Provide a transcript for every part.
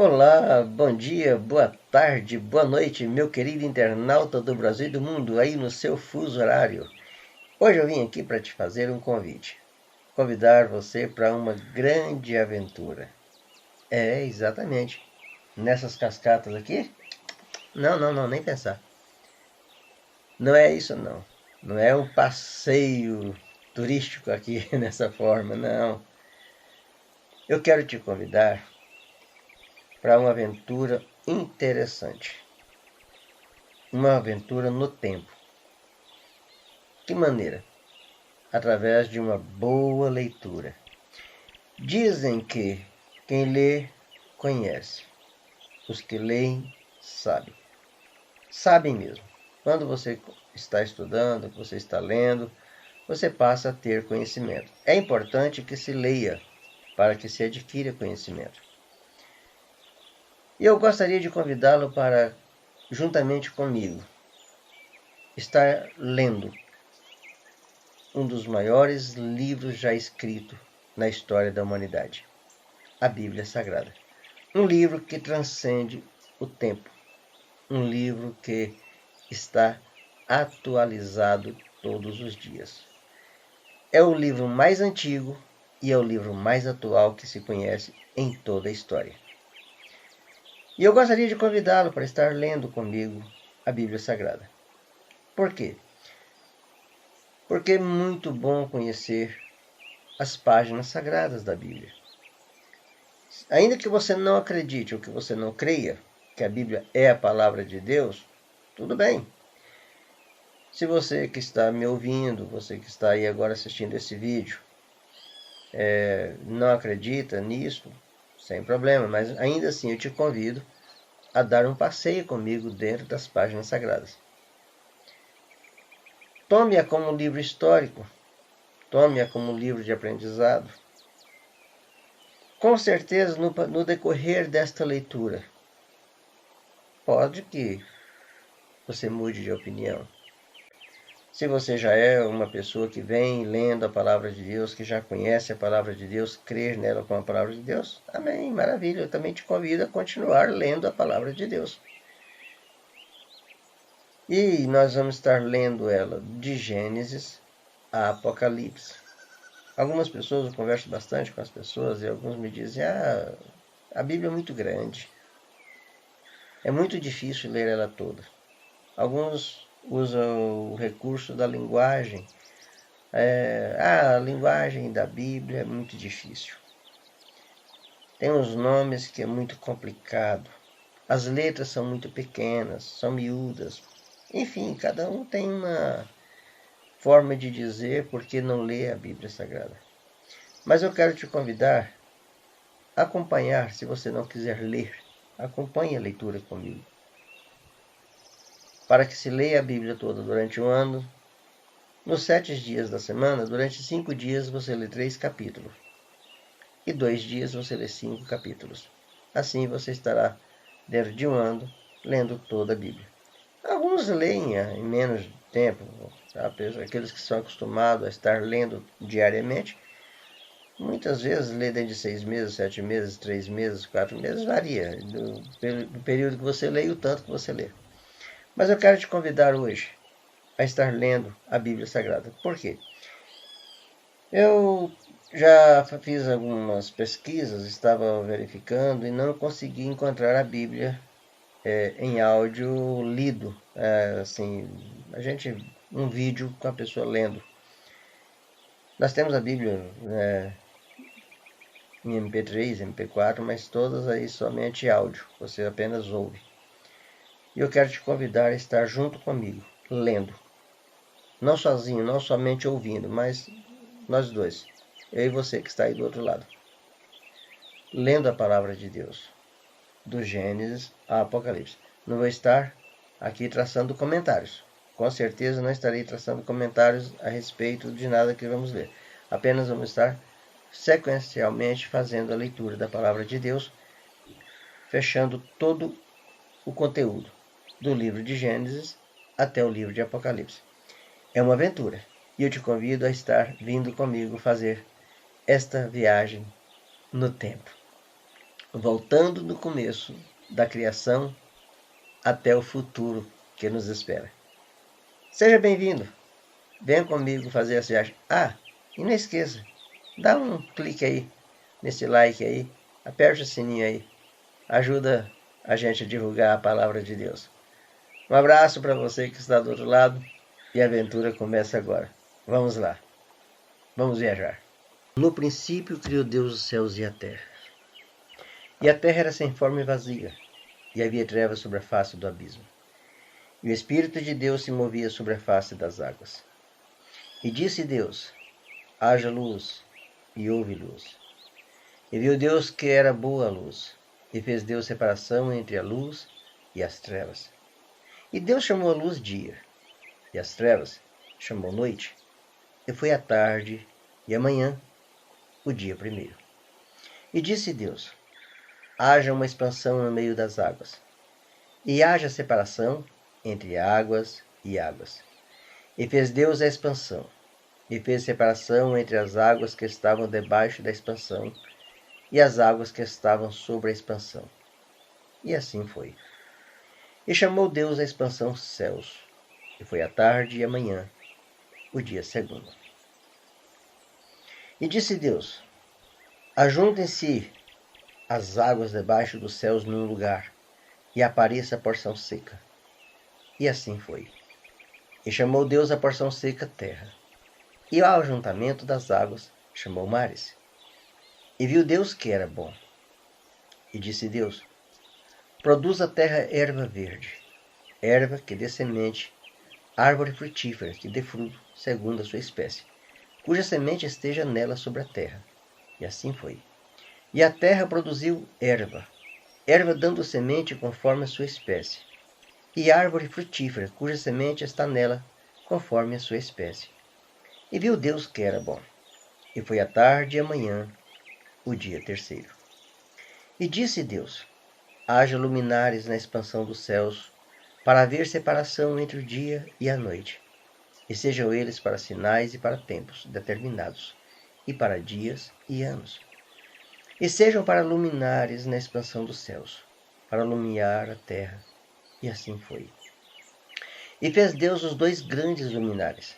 Olá, bom dia, boa tarde, boa noite, meu querido internauta do Brasil e do mundo, aí no seu fuso horário. Hoje eu vim aqui para te fazer um convite. Convidar você para uma grande aventura. É, exatamente. Nessas cascatas aqui? Não, nem pensar. Não é isso não. Não é um passeio turístico aqui nessa forma, não. Eu quero te convidar para uma aventura interessante. Uma aventura no tempo. Que maneira? Através de uma boa leitura. Dizem que quem lê, conhece. Os que leem, sabem. Sabem mesmo. Quando você está estudando, você está lendo, você passa a ter conhecimento. É importante que se leia para que se adquira conhecimento. E eu gostaria de convidá-lo para, juntamente comigo, estar lendo um dos maiores livros já escritos na história da humanidade, a Bíblia Sagrada. Um livro que transcende o tempo, um livro que está atualizado todos os dias. É o livro mais antigo e é o livro mais atual que se conhece em toda a história. E eu gostaria de convidá-lo para estar lendo comigo a Bíblia Sagrada. Por quê? Porque é muito bom conhecer as páginas sagradas da Bíblia. Ainda que você não acredite ou que você não creia que a Bíblia é a palavra de Deus, tudo bem. Se você que está me ouvindo, você que está aí agora assistindo esse vídeo, não acredita nisso, sem problema, mas ainda assim eu te convido a dar um passeio comigo dentro das páginas sagradas. Tome-a como um livro histórico, tome-a como um livro de aprendizado. Com certeza, no decorrer desta leitura, pode que você mude de opinião. Se você já é uma pessoa que vem lendo a palavra de Deus, que já conhece a palavra de Deus, crer nela com a palavra de Deus, amém, maravilha. Eu também te convido a continuar lendo a palavra de Deus. E nós vamos estar lendo ela de Gênesis a Apocalipse. Algumas pessoas, eu converso bastante com as pessoas e alguns me dizem, a Bíblia é muito grande. É muito difícil ler ela toda. Alguns usam o recurso da linguagem. A linguagem da Bíblia é muito difícil. Tem uns nomes que é muito complicado. As letras são muito pequenas, são miúdas. Enfim, cada um tem uma forma de dizer porque não lê a Bíblia Sagrada. Mas eu quero te convidar a acompanhar, se você não quiser ler, acompanhe a leitura comigo. Para que se leia a Bíblia toda durante um ano, nos 7 dias da semana, durante 5 dias você lê 3 capítulos. E 2 dias você lê 5 capítulos. Assim você estará, dentro de um ano, lendo toda a Bíblia. Alguns leem em menos tempo, aqueles que são acostumados a estar lendo diariamente, muitas vezes lê dentro de 6 meses, 7 meses, 3 meses, 4 meses, varia do período que você lê e o tanto que você lê. Mas eu quero te convidar hoje a estar lendo a Bíblia Sagrada. Por quê? Eu já fiz algumas pesquisas, estava verificando e não consegui encontrar a Bíblia em áudio lido. Um vídeo com a pessoa lendo. Nós temos a Bíblia em MP3, MP4, mas todas aí somente áudio, você apenas ouve. E eu quero te convidar a estar junto comigo, lendo. Não sozinho, não somente ouvindo, mas nós dois, eu e você que está aí do outro lado. Lendo a palavra de Deus, do Gênesis a Apocalipse. Não vou estar aqui traçando comentários. Com certeza não estarei traçando comentários a respeito de nada que vamos ler. Apenas vamos estar sequencialmente fazendo a leitura da palavra de Deus, fechando todo o conteúdo do livro de Gênesis até o livro de Apocalipse. É uma aventura e eu te convido a estar vindo comigo fazer esta viagem no tempo. voltando do começo da criação até o futuro que nos espera. Seja bem-vindo. Venha comigo fazer essa viagem. E não esqueça, dá um clique aí, nesse like aí, aperte o sininho aí. Ajuda a gente a divulgar a palavra de Deus. Um abraço para você que está do outro lado e a aventura começa agora. Vamos lá. Vamos viajar. No princípio criou Deus os céus e a terra. E a terra era sem forma e vazia, e havia trevas sobre a face do abismo. E o Espírito de Deus se movia sobre a face das águas. E disse Deus: haja luz, e houve luz. E viu Deus que era boa a luz, e fez Deus separação entre a luz e as trevas. E Deus chamou a luz dia, e as trevas chamou noite. E foi a tarde e a manhã, o dia primeiro. E disse Deus: haja uma expansão no meio das águas, e haja separação entre águas e águas. E fez Deus a expansão, e fez separação entre as águas que estavam debaixo da expansão e as águas que estavam sobre a expansão. E assim foi. E chamou Deus a expansão céus, e foi a tarde e a manhã, o dia segundo. E disse Deus: ajuntem-se as águas debaixo dos céus num lugar, e apareça a porção seca. E assim foi. E chamou Deus a porção seca terra, e ao ajuntamento das águas chamou mares. E viu Deus que era bom. E disse Deus: produz a terra erva verde, erva que dê semente, árvore frutífera que dê fruto segundo a sua espécie, cuja semente esteja nela sobre a terra. E assim foi. E a terra produziu erva, erva dando semente conforme a sua espécie, e árvore frutífera, cuja semente está nela, conforme a sua espécie. E viu Deus que era bom. E foi a tarde e a manhã, o dia terceiro. E disse Deus: haja luminares na expansão dos céus, para haver separação entre o dia e a noite, e sejam eles para sinais e para tempos determinados, e para dias e anos. E sejam para luminares na expansão dos céus, para iluminar a terra. E assim foi. E fez Deus os dois grandes luminares,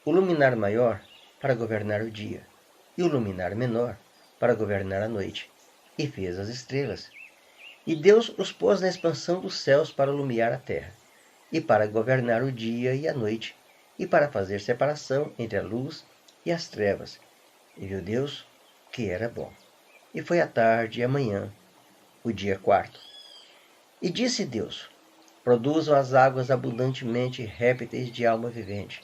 o luminar maior para governar o dia, e o luminar menor para governar a noite, e fez as estrelas. E Deus os pôs na expansão dos céus para iluminar a terra, e para governar o dia e a noite, e para fazer separação entre a luz e as trevas. E viu Deus que era bom. E foi a tarde e a manhã, o dia quarto. E disse Deus: produzam as águas abundantemente répteis de alma vivente,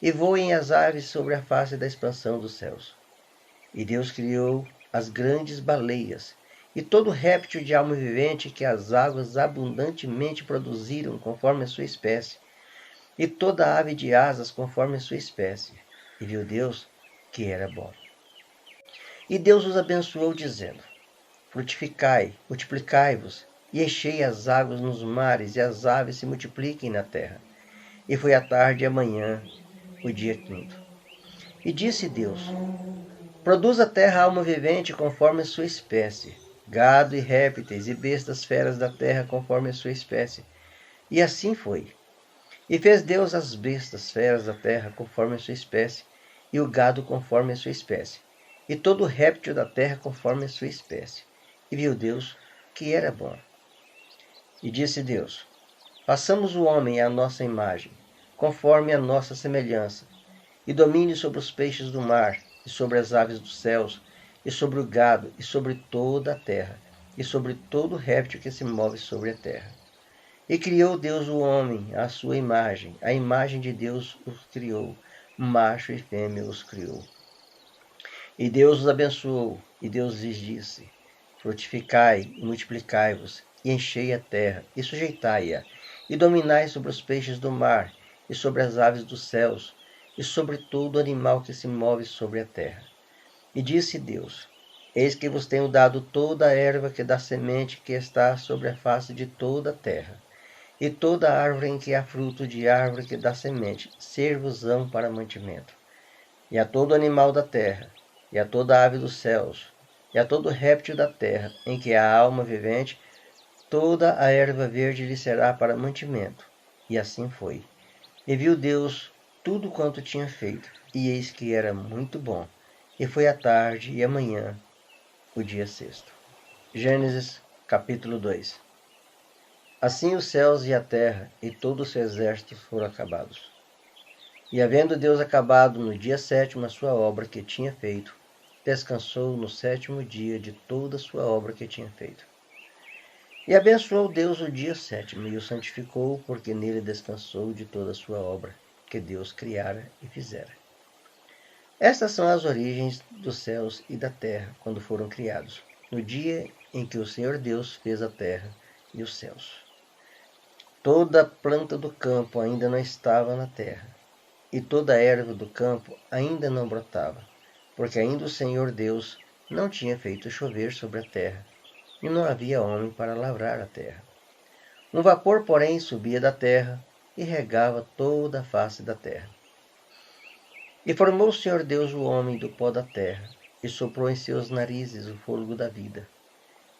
e voem as aves sobre a face da expansão dos céus. E Deus criou as grandes baleias, e todo réptil de alma vivente que as águas abundantemente produziram conforme a sua espécie, e toda ave de asas conforme a sua espécie. E viu Deus que era bom. E Deus os abençoou, dizendo: frutificai, multiplicai-vos, e enchei as águas nos mares, e as aves se multipliquem na terra. E foi a tarde e a manhã, o dia quinto. E disse Deus: produz a terra alma vivente conforme a sua espécie, gado e répteis e bestas feras da terra conforme a sua espécie. E assim foi. E fez Deus as bestas feras da terra conforme a sua espécie, e o gado conforme a sua espécie, e todo réptil da terra conforme a sua espécie. E viu Deus que era bom. E disse Deus: façamos o homem à nossa imagem, conforme a nossa semelhança, e domine sobre os peixes do mar, e sobre as aves dos céus, e sobre o gado, e sobre toda a terra, e sobre todo réptil que se move sobre a terra. E criou Deus o homem à sua imagem, a imagem de Deus os criou, macho e fêmea os criou. E Deus os abençoou, e Deus lhes disse: frutificai e multiplicai-vos, e enchei a terra, e sujeitai-a, e dominai sobre os peixes do mar, e sobre as aves dos céus, e sobre todo animal que se move sobre a terra. E disse Deus: eis que vos tenho dado toda a erva que dá semente que está sobre a face de toda a terra, e toda árvore em que há fruto de árvore que dá semente, ser-vos-ão para mantimento. E a todo animal da terra, e a toda ave dos céus, e a todo réptil da terra, em que há alma vivente, toda a erva verde lhe será para mantimento. E assim foi. E viu Deus tudo quanto tinha feito, e eis que era muito bom. E foi a tarde e a manhã, o dia sexto. Gênesis, capítulo 2. Assim os céus e a terra e todo o seu exército foram acabados. E havendo Deus acabado no dia sétimo a sua obra que tinha feito, descansou no sétimo dia de toda a sua obra que tinha feito. E abençoou Deus o dia sétimo e o santificou, porque nele descansou de toda a sua obra que Deus criara e fizera. Estas são as origens dos céus e da terra quando foram criados, no dia em que o Senhor Deus fez a terra e os céus. Toda a planta do campo ainda não estava na terra, e toda a erva do campo ainda não brotava, porque ainda o Senhor Deus não tinha feito chover sobre a terra, e não havia homem para lavrar a terra. Um vapor, porém, subia da terra e regava toda a face da terra. E formou o Senhor Deus o homem do pó da terra, e soprou em seus narizes o fôlego da vida,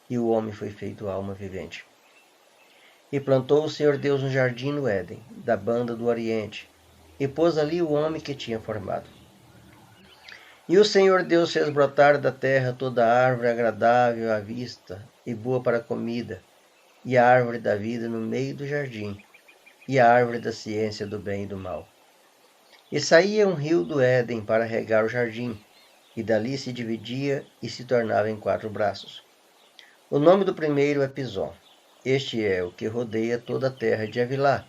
e o homem foi feito alma vivente. E plantou o Senhor Deus um jardim no Éden, da banda do Oriente, e pôs ali o homem que tinha formado. E o Senhor Deus fez brotar da terra toda árvore agradável à vista e boa para a comida, e a árvore da vida no meio do jardim, e a árvore da ciência do bem e do mal. E saía um rio do Éden para regar o jardim, e dali se dividia e se tornava em 4 braços. O nome do primeiro é Pison. Este é o que rodeia toda a terra de Havilá,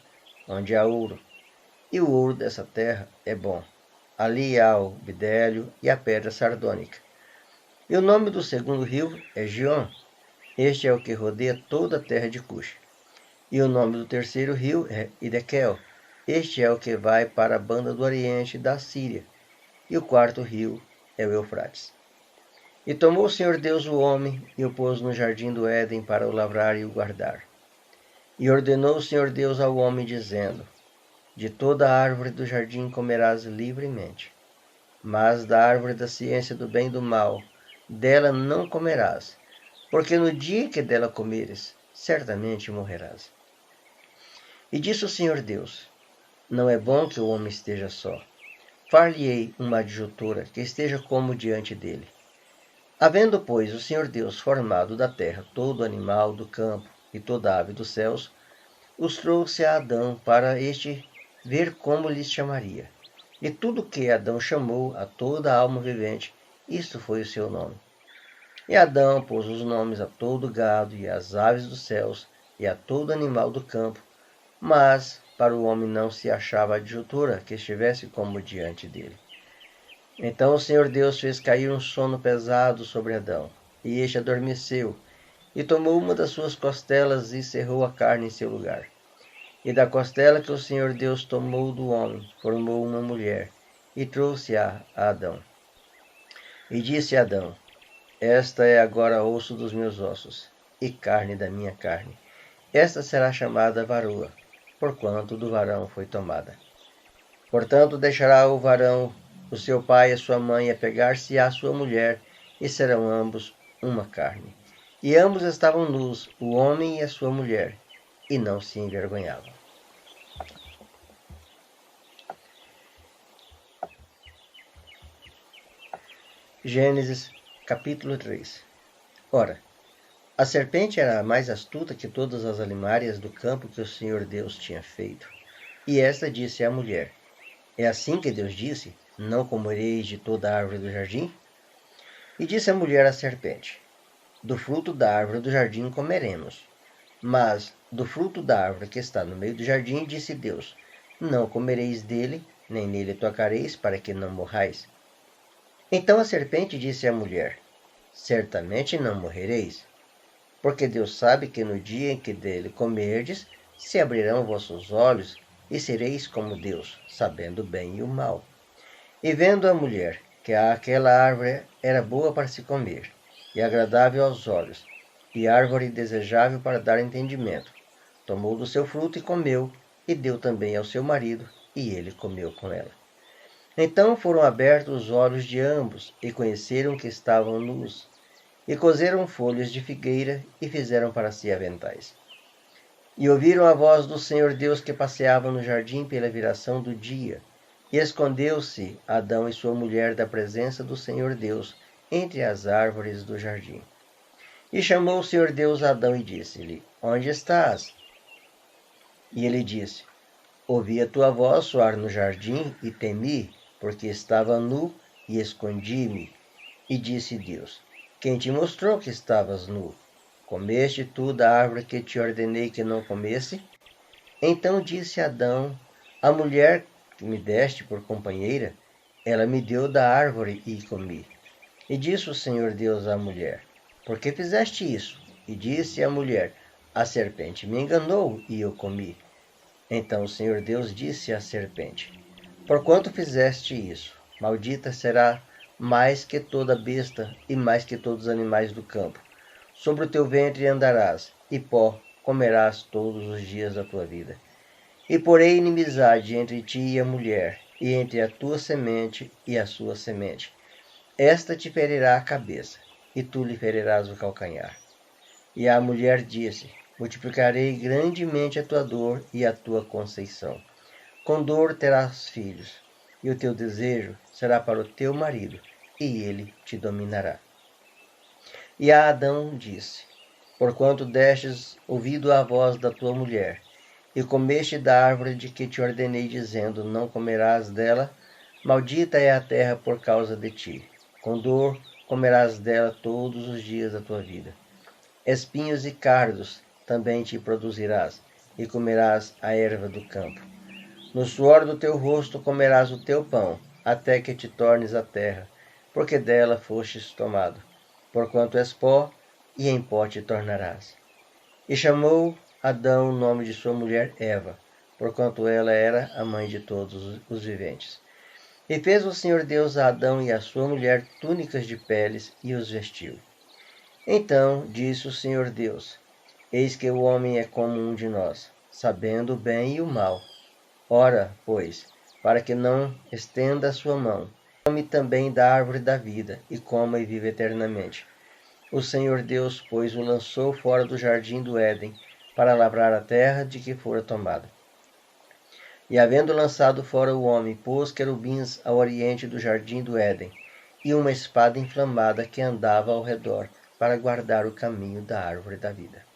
onde há ouro. E o ouro dessa terra é bom. Ali há o bidélio e a pedra sardônica. E o nome do segundo rio é Gion. Este é o que rodeia toda a terra de Cush. E o nome do terceiro rio é Idequel. Este é o que vai para a banda do Oriente da Síria. E o quarto rio é o Eufrates. E tomou o Senhor Deus o homem e o pôs no jardim do Éden para o lavrar e o guardar. E ordenou o Senhor Deus ao homem, dizendo: de toda a árvore do jardim comerás livremente, mas da árvore da ciência do bem e do mal, dela não comerás, porque no dia que dela comeres, certamente morrerás. E disse o Senhor Deus: não é bom que o homem esteja só. Far-lhe-ei uma adjutora que esteja como diante dele. Havendo, pois, o Senhor Deus formado da terra todo animal do campo e toda ave dos céus, os trouxe a Adão para este ver como lhes chamaria. E tudo que Adão chamou a toda a alma vivente, isto foi o seu nome. E Adão pôs os nomes a todo o gado e às aves dos céus e a todo animal do campo, mas para o homem não se achava adjutora que estivesse como diante dele. Então o Senhor Deus fez cair um sono pesado sobre Adão, e este adormeceu, e tomou uma das suas costelas e cerrou a carne em seu lugar. E da costela que o Senhor Deus tomou do homem, formou uma mulher, e trouxe-a a Adão. E disse a Adão: esta é agora osso dos meus ossos, e carne da minha carne. Esta será chamada varoa, porquanto do varão foi tomada. Portanto deixará o varão o seu pai e a sua mãe, a pegar-se-á à sua mulher, e serão ambos uma carne. E ambos estavam nus, o homem e a sua mulher, e não se envergonhavam. Gênesis, capítulo 3. Ora, a serpente era a mais astuta que todas as alimárias do campo que o Senhor Deus tinha feito. E esta disse à mulher: é assim que Deus disse: não comereis de toda a árvore do jardim? E disse a mulher à serpente: do fruto da árvore do jardim comeremos. Mas do fruto da árvore que está no meio do jardim, disse Deus: não comereis dele, nem nele tocareis, para que não morrais. Então a serpente disse à mulher: certamente não morrereis, porque Deus sabe que no dia em que dele comerdes, se abrirão vossos olhos, e sereis como Deus, sabendo o bem e o mal. E vendo a mulher que aquela árvore era boa para se comer, e agradável aos olhos, e árvore desejável para dar entendimento, tomou do seu fruto e comeu, e deu também ao seu marido, e ele comeu com ela. Então foram abertos os olhos de ambos, e conheceram que estavam nus. e coseram folhas de figueira e fizeram para si aventais. E ouviram a voz do Senhor Deus que passeava no jardim pela viração do dia. E escondeu-se Adão e sua mulher da presença do Senhor Deus entre as árvores do jardim. E chamou o Senhor Deus a Adão e disse-lhe: Onde estás? E ele disse: Ouvi a tua voz soar no jardim e temi, porque estava nu e escondi-me. E disse Deus: Quem te mostrou que estavas nu? Comeste tu da árvore que te ordenei que não comesse? Então disse Adão: A mulher que me deste por companheira, ela me deu da árvore e comi. E disse o Senhor Deus à mulher: Por que fizeste isso? E disse a mulher: A serpente me enganou e eu comi. Então o Senhor Deus disse à serpente: Porquanto fizeste isso, maldita será mais que toda besta e mais que todos os animais do campo. Sobre o teu ventre andarás, e pó comerás todos os dias da tua vida. E porei inimizade entre ti e a mulher, e entre a tua semente e a sua semente. Esta te ferirá a cabeça, e tu lhe ferirás o calcanhar. E a mulher disse: Multiplicarei grandemente a tua dor e a tua conceição. Com dor terás filhos, e o teu desejo será para o teu marido, e ele te dominará. E a Adão disse: Porquanto destes ouvido à voz da tua mulher, e comeste da árvore de que te ordenei, dizendo: Não comerás dela, maldita é a terra por causa de ti. Com dor comerás dela todos os dias da tua vida. Espinhos e cardos também te produzirás, e comerás a erva do campo. No suor do teu rosto comerás o teu pão, até que te tornes a terra, porque dela fostes tomado. Porquanto és pó, e em pó te tornarás. E chamou Adão o nome de sua mulher Eva, porquanto ela era a mãe de todos os viventes. E fez o Senhor Deus a Adão e a sua mulher túnicas de peles, e os vestiu. Então disse o Senhor Deus: Eis que o homem é como um de nós, sabendo o bem e o mal. Ora, pois, para que não estenda a sua mão, come também da árvore da vida, e coma e viva eternamente. O Senhor Deus, pois, o lançou fora do jardim do Éden, para lavrar a terra de que fora tomada. E havendo lançado fora o homem, pôs querubins ao oriente do jardim do Éden, e uma espada inflamada que andava ao redor, para guardar o caminho da árvore da vida.